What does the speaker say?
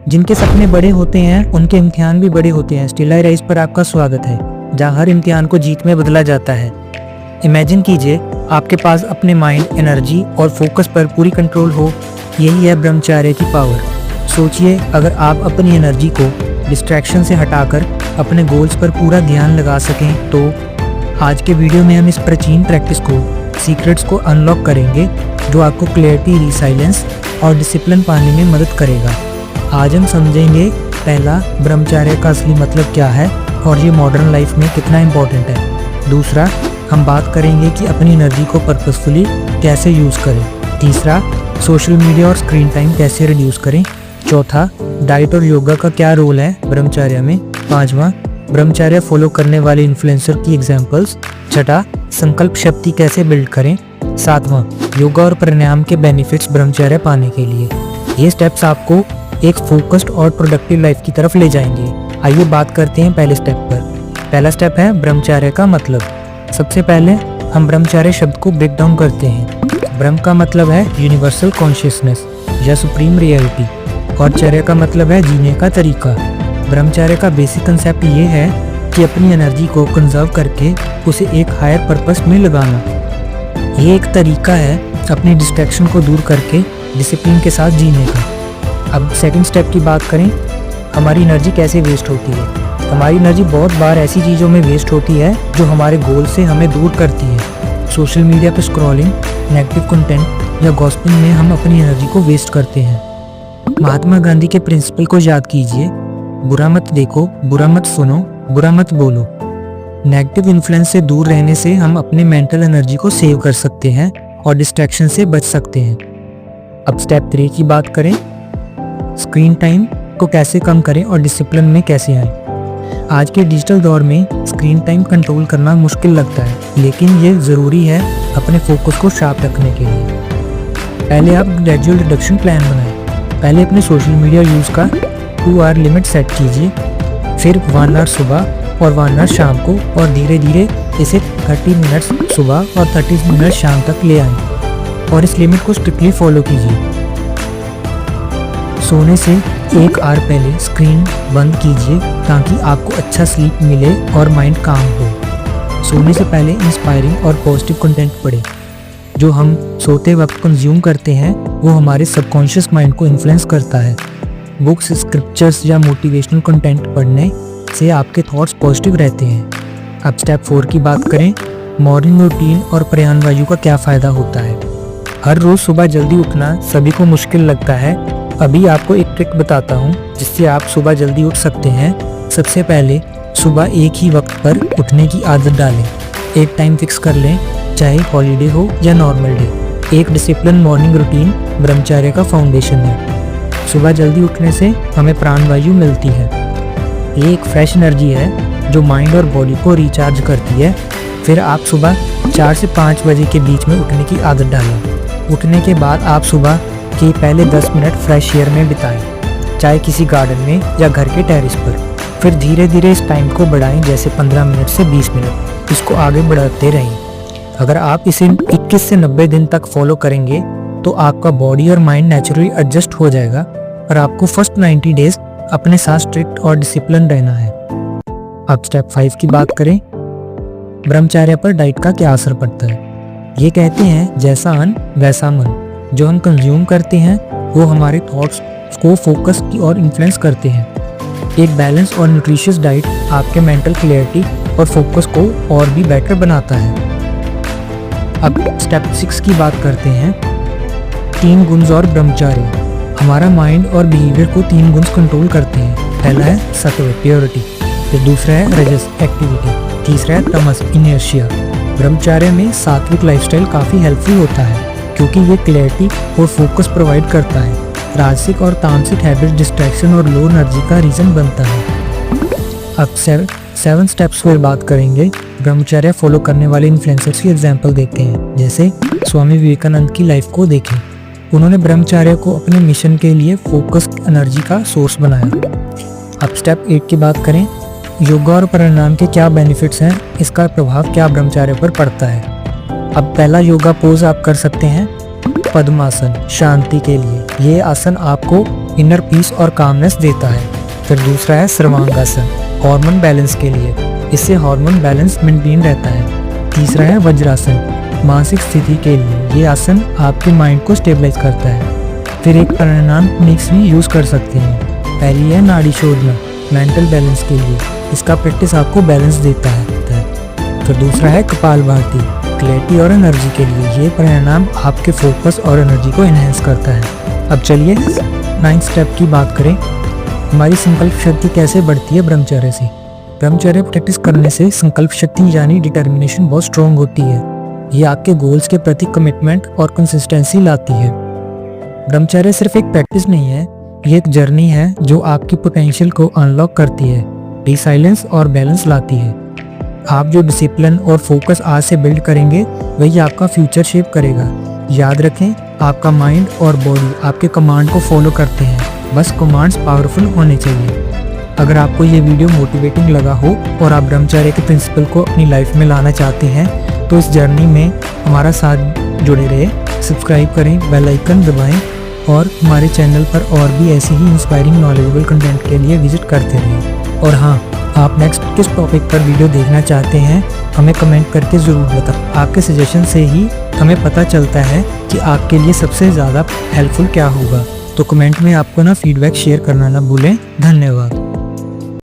जिनके सपने बड़े होते हैं उनके इम्तिहान भी बड़े होते हैं। स्टिल आई राइज पर आपका स्वागत है, जहां हर इम्तिहान को जीत में बदला जाता है। इमेजिन कीजिए आपके पास अपने माइंड, एनर्जी और फोकस पर पूरी कंट्रोल हो। यही है ब्रह्मचर्य की पावर। सोचिए, अगर आप अपनी एनर्जी को डिस्ट्रैक्शन से हटाकर अपने गोल्स पर पूरा ध्यान लगा सकें तो आज के वीडियो में हम इस प्राचीन प्रैक्टिस को, सीक्रेट्स को अनलॉक करेंगे जो आपको क्लैरिटी, रिसाइलेंस और डिसिप्लिन पाने में मदद करेगा। आज हम समझेंगे पहला, ब्रह्मचर्य का असली मतलब क्या है और ये मॉडर्न लाइफ में कितना इम्पोर्टेंट है। दूसरा, हम बात करेंगे कि अपनी एनर्जी को पर्पसफुली कैसे यूज़ करें। तीसरा, सोशल मीडिया और स्क्रीन टाइम कैसे रिड्यूस करें। चौथा, डाइट और योगा का क्या रोल है ब्रह्मचर्य में। पांचवा, ब्रह्मचर्य फॉलो करने वाले इन्फ्लुएंसर की एग्जाम्पल्स। छठा, संकल्प शक्ति कैसे बिल्ड करें। सातवां, योगा और प्राणायाम के बेनिफिट्स ब्रह्मचर्य पाने के लिए। ये स्टेप्स आपको एक फोकस्ड और प्रोडक्टिव लाइफ की तरफ ले जाएंगे। आइए बात करते हैं पहले स्टेप पर। पहला स्टेप है ब्रह्मचर्य का मतलब। सबसे पहले हम ब्रह्मचर्य शब्द को ब्रेक डाउन करते हैं। ब्रह्म का मतलब है यूनिवर्सल कॉन्शियसनेस या सुप्रीम रियलिटी, और चर्य का मतलब है जीने का तरीका। ब्रह्मचर्य का बेसिक कंसेप्ट ये है कि अपनी एनर्जी को कंजर्व करके उसे एक हायर पर्पस में लगाना। ये एक तरीका है अपनी डिस्ट्रैक्शन को दूर करके डिसिप्लिन के साथ जीने का। अब सेकंड स्टेप की बात करें, हमारी एनर्जी कैसे वेस्ट होती है। हमारी एनर्जी बहुत बार ऐसी चीज़ों में वेस्ट होती है जो हमारे गोल से हमें दूर करती है। सोशल मीडिया पर स्क्रॉलिंग, नेगेटिव कंटेंट या गॉसिपिंग में हम अपनी एनर्जी को वेस्ट करते हैं। महात्मा गांधी के प्रिंसिपल को याद कीजिए, बुरा मत देखो, बुरा मत सुनो, बुरा मत बोलो। नेगेटिव इन्फ्लुएंस से दूर रहने से हम अपने मेंटल एनर्जी को सेव कर सकते हैं और डिस्ट्रैक्शन से बच सकते हैं। अब स्टेप 3 की बात करें, स्क्रीन टाइम को कैसे कम करें और डिसिप्लिन में कैसे आए। आज के डिजिटल दौर में स्क्रीन टाइम कंट्रोल करना मुश्किल लगता है, लेकिन ये ज़रूरी है अपने फोकस को शार्प रखने के लिए। पहले आप ग्रेजुअल रिडक्शन प्लान बनाएं। पहले अपने सोशल मीडिया यूज़ का 2 आवर लिमिट सेट कीजिए, फिर 1 आवर सुबह और 1 आवर शाम को, और धीरे धीरे इसे 30 मिनट सुबह और 30 मिनट शाम तक ले आएं और इस लिमिट को स्ट्रिक्टली फॉलो कीजिए। सोने से 1 आवर पहले स्क्रीन बंद कीजिए ताकि आपको अच्छा स्लीप मिले और माइंड काम हो। सोने से पहले इंस्पायरिंग और पॉजिटिव कंटेंट पढ़ें। जो हम सोते वक्त कंज्यूम करते हैं वो हमारे सबकॉन्शियस माइंड को इन्फ्लुएंस करता है। बुक्स, स्क्रिप्चर्स या मोटिवेशनल कंटेंट पढ़ने से आपके थॉट्स पॉजिटिव रहते हैं। अब स्टेप 4 की बात करें, मॉर्निंग रूटीन और प्राणवायु का क्या फ़ायदा होता है। हर रोज़ सुबह जल्दी उठना सभी को मुश्किल लगता है। अभी आपको एक ट्रिक बताता हूँ जिससे आप सुबह जल्दी उठ सकते हैं। सबसे पहले सुबह एक ही वक्त पर उठने की आदत डालें। एक टाइम फिक्स कर लें, चाहे हॉलीडे हो या नॉर्मल डे। एक डिसिप्लिन मॉर्निंग रूटीन ब्रह्मचर्य का फाउंडेशन है। सुबह जल्दी उठने से हमें प्राणवायु मिलती है। ये एक फ्रेश एनर्जी है जो माइंड और बॉडी को रिचार्ज करती है। फिर आप सुबह 4 से 5 बजे के बीच में उठने की आदत डालें। उठने के बाद आप सुबह के पहले 10 मिनट फ्रेश एयर में बिताएं, चाहे किसी गार्डन में या घर के टेरेस पर। फिर धीरे धीरे इस टाइम को बढ़ाएं, जैसे 15 मिनट से 20 मिनट। इसको आगे बढ़ाते रहें। अगर आप इसे 21 से 90 दिन तक फॉलो करेंगे तो आपका बॉडी और माइंड नेचुरली एडजस्ट हो जाएगा और आपको फर्स्ट 90 डेज अपने साथ स्ट्रिक्ट और डिसिप्लिन रहना है। अब स्टेप 5 की बात करें, ब्रह्मचर्य पर डाइट का क्या असर पड़ता है। ये कहते हैं जैसा अन्न वैसा मन। जो हम कंज्यूम करते हैं वो हमारे थॉट्स को फोकस की और इन्फ्लुएंस करते हैं। एक बैलेंस और न्यूट्रिशियस डाइट आपके मेंटल क्लैरिटी और फोकस को और भी बेटर बनाता है। अब स्टेप 6 की बात करते हैं, 3 गुण और ब्रह्मचर्य। हमारा माइंड और बिहेवियर को 3 गुण कंट्रोल करते हैं। पहला है सत्व, प्योरिटी, फिर दूसरा है रजस, एक्टिविटी, तीसरा है तमस, इनर्शिया। ब्रह्मचर्य में सात्विक लाइफस्टाइल काफ़ी हेल्पफुल होता है क्योंकि ये क्लैरिटी और फोकस प्रोवाइड करता है। राजसिक और तामसिक हैबिट डिस्ट्रैक्शन और लो एनर्जी का रीज़न बनता है। अब 7 स्टेप्स पर बात करेंगे। ब्रह्मचर्य फॉलो करने वाले इन्फ्लुएंसर्स की एग्जांपल देखते हैं, जैसे स्वामी विवेकानंद की लाइफ को देखें। उन्होंने ब्रह्मचर्य को अपने मिशन के लिए फोकस एनर्जी का सोर्स बनाया। अब स्टेप 8 की बात करें, योगा और प्राणायाम के क्या बेनिफिट्स हैं, इसका प्रभाव क्या ब्रह्मचर्य पर पड़ता है। अब पहला योगा पोज आप कर सकते हैं, पद्मासन, शांति के लिए। ये आसन आपको इनर पीस और कामनेस देता है। फिर दूसरा है सर्वांगासन, हार्मोन बैलेंस के लिए, इससे हार्मोन बैलेंस मेंटेन रहता है। तीसरा है वज्रासन, मानसिक स्थिति के लिए, ये आसन आपके माइंड को स्टेबलाइज करता है। फिर एक प्राणायाम टेक्निक्स भी यूज कर सकते हैं। पहली है नाड़ी शोधना, मेंटल बैलेंस के लिए, इसका प्रैक्टिस आपको बैलेंस देता है। फिर दूसरा है कपालभाति, क्लैरिटी और एनर्जी के लिए, ये प्राणायाम आपके फोकस और एनर्जी को एनहेंस करता है। अब चलिए 9th स्टेप की बात करें। हमारी संकल्प शक्ति कैसे बढ़ती है ब्रह्मचर्य से। ब्रह्मचर्य प्रैक्टिस करने से संकल्प शक्ति यानी डिटर्मिनेशन बहुत स्ट्रॉन्ग होती है। ये आपके गोल्स के प्रति कमिटमेंट और कंसिस्टेंसी लाती है। ब्रह्मचर्य सिर्फ एक प्रैक्टिस नहीं है, ये एक जर्नी है जो आपकी पोटेंशियल को अनलॉक करती है, रिसाइलेंस और बैलेंस लाती है। आप जो डिसिप्लिन और फोकस आज से बिल्ड करेंगे वही आपका फ्यूचर शेप करेगा। याद रखें, आपका माइंड और बॉडी आपके कमांड को फॉलो करते हैं, बस कमांड्स पावरफुल होने चाहिए। अगर आपको ये वीडियो मोटिवेटिंग लगा हो और आप ब्रह्मचर्य के प्रिंसिपल को अपनी लाइफ में लाना चाहते हैं तो इस जर्नी में हमारा साथ जुड़े रहे। सब्सक्राइब करें, बेल आइकन दबाएं और हमारे चैनल पर और भी ऐसी ही इंस्पायरिंग नॉलेजेबल कंटेंट के लिए विजिट करते रहें। और हाँ, आप नेक्स्ट किस टॉपिक पर वीडियो देखना चाहते हैं हमें कमेंट करके ज़रूर बताएं। आपके सजेशन से ही हमें पता चलता है कि आपके लिए सबसे ज़्यादा हेल्पफुल क्या होगा। तो कमेंट में आपको ना फीडबैक शेयर करना ना भूलें। धन्यवाद।